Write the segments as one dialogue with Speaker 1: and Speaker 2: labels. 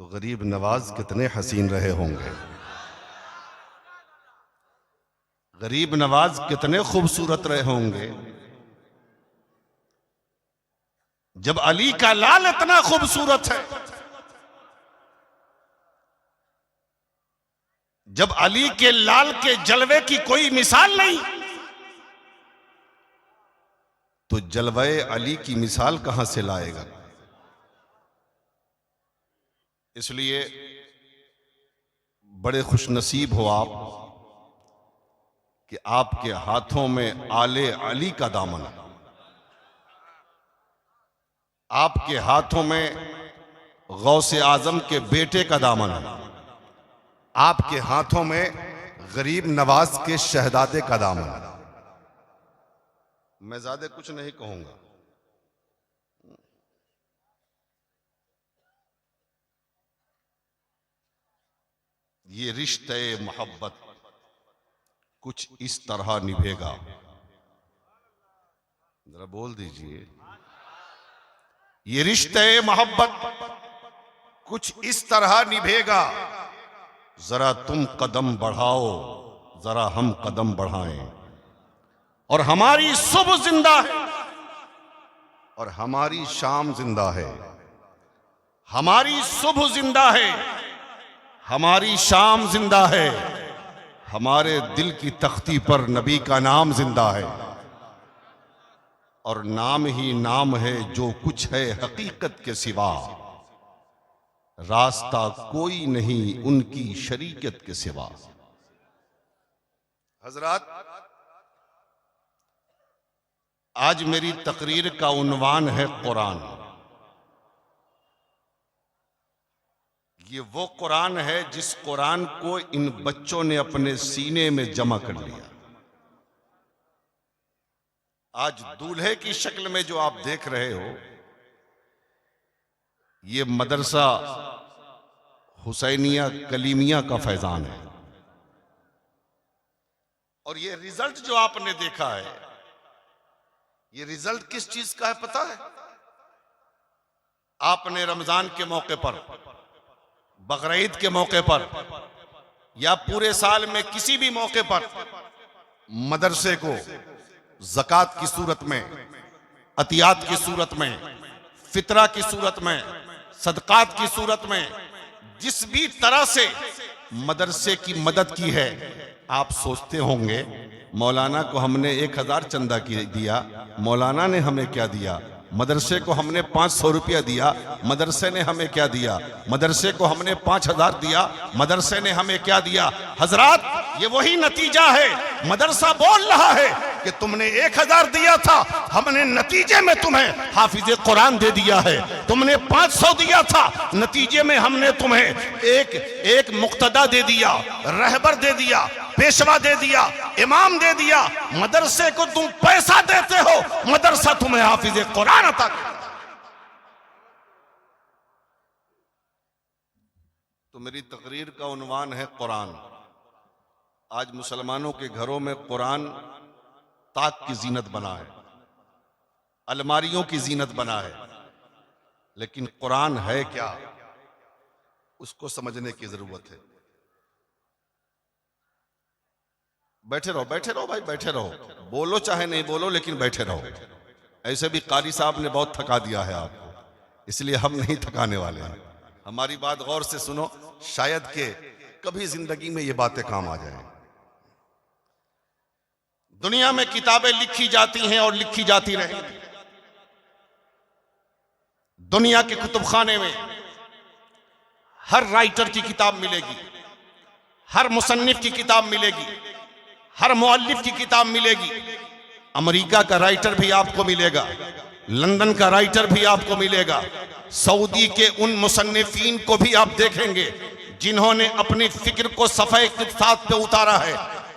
Speaker 1: तो गरीब नवाज कितने हसीन रहे होंगे, गरीब नवाज कितने खूबसूरत रहे होंगे। जब अली का लाल इतना खूबसूरत है, जब अली के लाल के जलवे की कोई मिसाल नहीं, तो जलवे अली की मिसाल कहां से लाएगा। इसलिए बड़े खुशनसीब हो आप कि आपके हाथों में आले अली का दामन, आपके हाथों में गौसे आजम के बेटे का दामन, आपके हाथों में गरीब नवाज के शहजादे का दामन। मैं ज्यादा कुछ नहीं कहूंगा। ये रिश्ते मोहब्बत कुछ इस तरह निभेगा, जरा बोल दीजिए। ये रिश्ते मोहब्बत कुछ इस तरह निभेगा, जरा तुम कदम बढ़ाओ, जरा हम कदम बढ़ाएं। और हमारी सुबह जिंदा है और हमारी शाम जिंदा है, हमारी सुबह जिंदा है, हमारी शाम जिंदा है, हमारे दिल की तख्ती पर नबी का नाम जिंदा है। और नाम ही नाम है, जो कुछ है हकीकत के सिवा, रास्ता कोई नहीं उनकी शरीकत के सिवा। हजरात, आज मेरी तकरीर का उन्वान है कुरान। ये वो कुरान है जिस कुरान को इन बच्चों ने अपने सीने में जमा कर लिया। आज दूल्हे की शक्ल में जो आप देख रहे हो, ये मदरसा हुसैनिया कलीमिया का फैजान है। और ये रिजल्ट जो आपने देखा है, ये रिजल्ट किस चीज का है पता है? आपने रमजान के मौके पर, बकरीद के मौके पर, या पूरे साल में किसी भी मौके पर मदरसे को ज़कात की सूरत में, अतियात की सूरत में, फितरा की सूरत में, सदकात की सूरत में, जिस भी तरह से मदरसे की मदद की है। आप सोचते होंगे मौलाना को हमने 1000 चंदा दिया, मौलाना ने हमें क्या दिया? मदरसे को हमने 500 रुपया दिया, मदरसे ने हमें क्या दिया? मदरसे को हमने 5000 दिया, मदरसे ने हमें क्या दिया? हजरात, ये वही नतीजा है। मदरसा बोल रहा है कि तुमने 1000 दिया था, हमने नतीजे में तुम्हें हाफिज कुरान दे दिया है। तुमने 500 दिया था, नतीजे में हमने तुम्हें एक मुक्तदा दे दिया, रहबर दे दिया, पेशवा दे दिया, इमाम दे दिया। मदरसे को तुम पैसा देते हो, मदरसा तुम्हें हाफिज कुरान अता करता। तो मेरी तकरीर का उन्वान है कुरान। आज मुसलमानों के घरों में कुरान ताक की जीनत बना है, अलमारियों की जीनत बना है, लेकिन कुरान है क्या, उसको समझने की जरूरत है। बैठे रहो, बैठे रहो भाई, बैठे रहो, बोलो चाहे नहीं बोलो, लेकिन बैठे रहो। ऐसे भी कारी साहब ने बहुत थका दिया है आपको, इसलिए हम नहीं थकाने वाले हैं। हमारी बात गौर से सुनो, शायद के कभी जिंदगी में ये बातें काम आ जाएं। दुनिया में किताबें लिखी जाती हैं और लिखी जाती रहेंगी। दुनिया के कुतुबखाने में हर राइटर की किताब मिलेगी, हर मुसन्निफ की किताब मिलेगी, हर मुअल्लिफ की किताब मिलेगी। अमेरिका का राइटर भी आपको मिलेगा, लंदन का राइटर भी आपको मिलेगा, सऊदी के उन मुसन्निफीन को भी आप देखेंगे जिन्होंने अपनी फिक्र को सफ़े इक़्तिसाद पे उतारा है।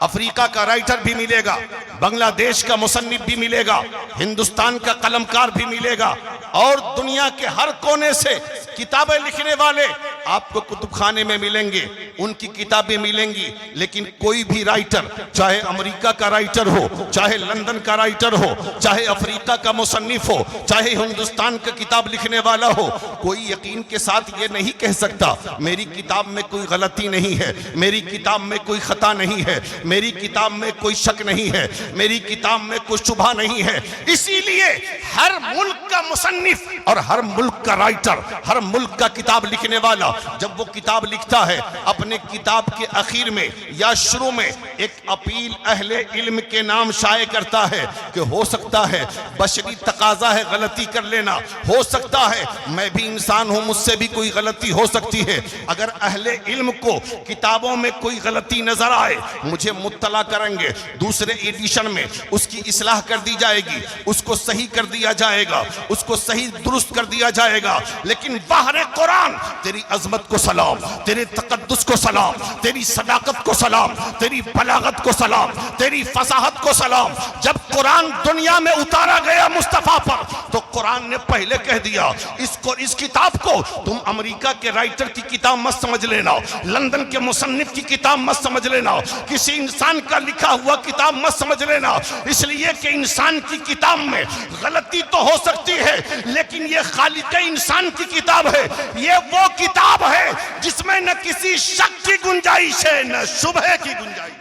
Speaker 1: अफ्रीका का राइटर भी मिलेगा, बांग्लादेश का मुसन्निफ भी मिलेगा, हिंदुस्तान का कलमकार भी मिलेगा, और दुनिया के हर कोने से किताबें लिखने वाले आपको कुतुबखाने में मिलेंगे। उनकी किताबें मिलेंगी, लेकिन कोई भी राइटर, चाहे अमेरिका का राइटर हो, चाहे लंदन का राइटर हो, चाहे अफ्रीका का मुसन्निफ हो, चाहे हिंदुस्तान का किताब लिखने वाला हो, कोई यकीन के साथ ये नहीं कह सकता मेरी किताब में कोई गलती नहीं है, मेरी किताब में कोई खता नहीं है, मेरी किताब में कोई शक नहीं है, मेरी किताब में कोई शुबहा नहीं है। इसीलिए हर मुल्क का मुसन्निफ और हर मुल्क का राइटर, हर मुल्क का किताब लिखने वाला जब वो किताब लिखता है, अपने किताब के आखिर में या शुरू में एक अपील अहले इल्म के नाम शाये करता है कि हो सकता है बशरी तकाजा है गलती कर लेना, हो सकता है मैं भी इंसान हूं, मुझसे भी कोई गलती हो सकती है। अगर अहले इल्म को किताबों में कोई गलती नजर आए मुझे मुत्तला करेंगे, दूसरे एडिशन में उसकी इस्लाह कर दी जाएगी, उसको सही कर दिया जाएगा, उसको सही दुरुस्त कर दिया जाएगा। लेकिन बाहर कुरान तेरी अजमत को सलाम, तेरे तकद्दुस को सलाम, तेरी सदाकत को सलाम, तेरी बलागत को सलाम, तेरी फसाहत को सलाम। जब कुरान दुनिया में उतारा गया मुस्तफा पर, तो कुरान ने पहले कह दिया इस किताब को तुम अमेरिका के राइटर की किताब मत समझ लेना, लंदन के मुसन्निफ की किताब मत समझ लेना, किसी इंसान का लिखा हुआ किताब मत समझ लेना। इसलिए कि इंसान की किताब में गलती तो हो सकती है, लेकिन ये खालिक इंसान की किताब है, ये वो किताब है जिसमें न किसी शक की गुंजाइश है न शुबह की गुंजाइश।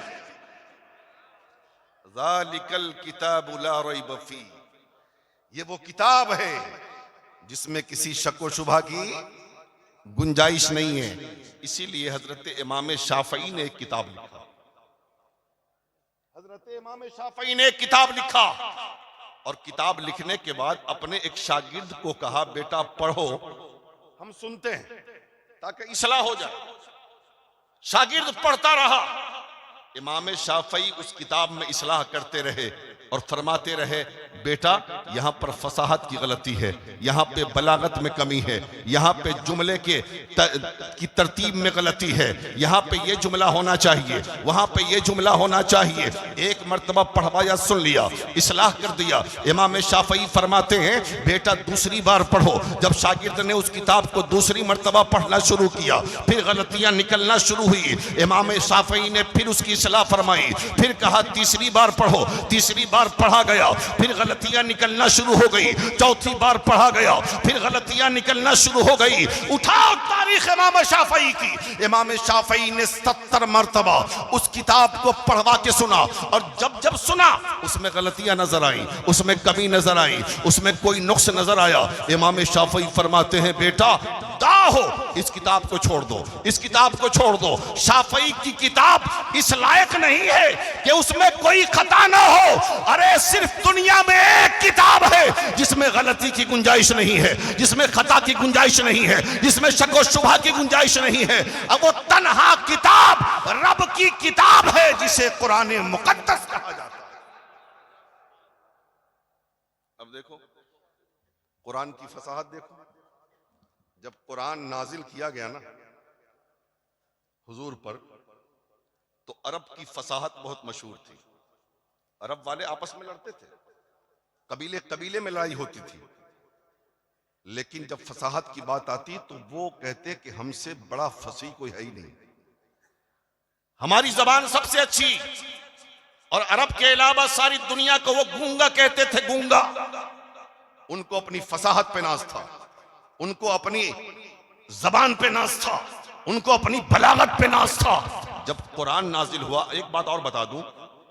Speaker 1: ज़ालिकल किताबु ला रैब फी, ये वो किताब है जिसमें किसी शक व शुबह की गुंजाइश नहीं है। इसीलिए हजरत इमाम शाफई ने एक किताब लिखा, हजरत इमाम शाफई ने एक किताब लिखा और किताब लिखने के बाद अपने एक शागिर्द को कहा बेटा पढ़ो, हम सुनते हैं ताकि इस्लाह हो जाए। शागिर्द पढ़ता रहा, इमाम शाफई उस किताब में इस्लाह करते रहे और फरमाते रहे बेटा यहाँ पर फसाहत की गलती है, यहाँ पे बलागत में कमी है, यहाँ पे जुमले की तरतीब में गलती है, यहाँ पे ये जुमला होना चाहिए, वहाँ पे ये जुमला होना चाहिए। एक मर्तबा पढ़वाया, सुन लिया, इस्लाह कर दिया। इमाम शाफई फरमाते हैं बेटा दूसरी बार पढ़ो। जब शागिर्द ने उस किताब को दूसरी मर्तबा पढ़ना शुरू किया, फिर गलतियां निकलना शुरू हुई। इमाम शाफई ने फिर उसकी इस्लाह फरमाई, फिर कहा तीसरी बार पढ़ो। तीसरी बार पढ़ा गया, फिर गलतियां निकलना शुरू हो गई। चौथी बार पढ़ा गया, फिर गलतियां निकलना शुरू हो गई। उठाओ तारीख इमाम शाफई की, इमाम शाफई ने 70 मर्तबा उस किताब को पढ़वा के सुना और जब जब सुना उसमें गलतियां नजर आई, उसमें कमी नजर आई, उसमें कोई नुक्स नजर आया। इमाम शाफई फरमाते हैं बेटा हो इस किताब को छोड़ दो, इस किताब को छोड़ दो। शाफई की किताब इस लायक नहीं है कि उसमें कोई खता ना हो। अरे सिर्फ दुनिया में एक किताब है जिसमें गलती की गुंजाइश नहीं है, जिसमें खता की गुंजाइश नहीं है, जिसमें शक व शुबहा की गुंजाइश नहीं है। अब वो तन्हा किताब रब की किताब है जिसे कुरान मुकद्दस कहा जाता है। अब देखो कुरान की फसाहत देखो। जब कुरान नाजिल किया गया ना हुजूर पर, तो अरब की फसाहत बहुत मशहूर थी। अरब वाले आपस में लड़ते थे, कबीले कबीले में लड़ाई होती थी, लेकिन जब फसाहत की बात आती तो वो कहते कि हमसे बड़ा फसीह कोई है ही नहीं, हमारी जबान सबसे अच्छी। और अरब के अलावा सारी दुनिया को वो गूंगा कहते थे, गूंगा। उनको अपनी फसाहत पे नाज था, उनको अपनी जबान पे नाज था, उनको अपनी बलागत पे नाज था। जब कुरान नाजिल हुआ, एक बात और बता दूं,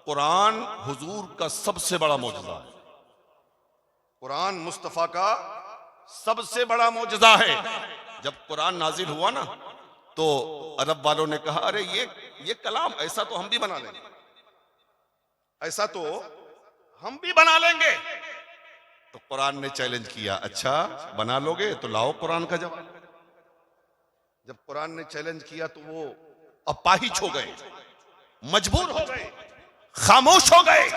Speaker 1: कुरान हुजूर का सबसे बड़ा मौजज़ा है। कुरान मुस्तफा का सबसे बड़ा मौजज़ा है। जब कुरान नाजिल हुआ ना तो अरब वालों ने कहा अरे ये कलाम ऐसा तो हम भी बना लेंगे, ऐसा तो हम भी बना लेंगे। तो कुरान ने चैलेंज किया, अच्छा बना लोगे तो लाओ कुरान का जवाब। जब कुरान ने चैलेंज किया तो वो अपाहिज हो गए, मजबूर हो गए, खामोश हो गए।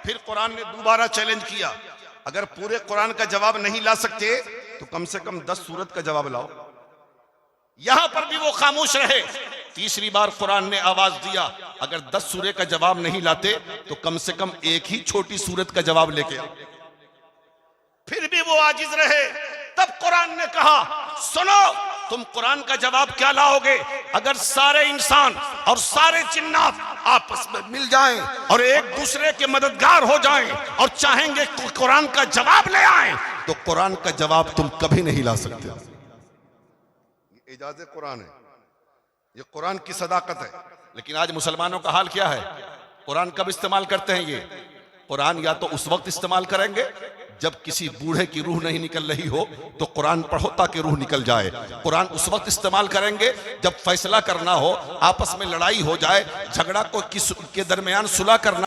Speaker 1: फिर कुरान ने दोबारा चैलेंज किया, अगर पूरे कुरान का जवाब नहीं ला सकते तो कम से कम 10 सूरत का जवाब लाओ। यहां पर भी वो खामोश रहे। तीसरी बार कुरान ने आवाज दिया, अगर 10 सूरे का जवाब नहीं लाते तो कम से कम एक ही छोटी सूरत का जवाब लेके आओ। फिर भी वो आजिज रहे। तब कुरान ने कहा सुनो, तुम कुरान का जवाब क्या लाओगे? अगर सारे इंसान और सारे जिन्नात आपस में मिल जाएं और एक दूसरे के मददगार हो जाएं और चाहेंगे कुरान का जवाब ले आएं, तो कुरान का जवाब तुम कभी नहीं ला सकते। ये इजाज़े कुरान है, ये कुरान की सदाकत है। लेकिन आज मुसलमानों का हाल क्या है? कुरान कब इस्तेमाल करते हैं? ये कुरान या तो उस वक्त इस्तेमाल करेंगे जब किसी बूढ़े की रूह नहीं निकल रही हो तो कुरान पढ़ो ताकि रूह निकल जाए। कुरान उस वक्त इस्तेमाल करेंगे जब फैसला करना हो, आपस में लड़ाई हो जाए, झगड़ा को के दरमियान सुलह करना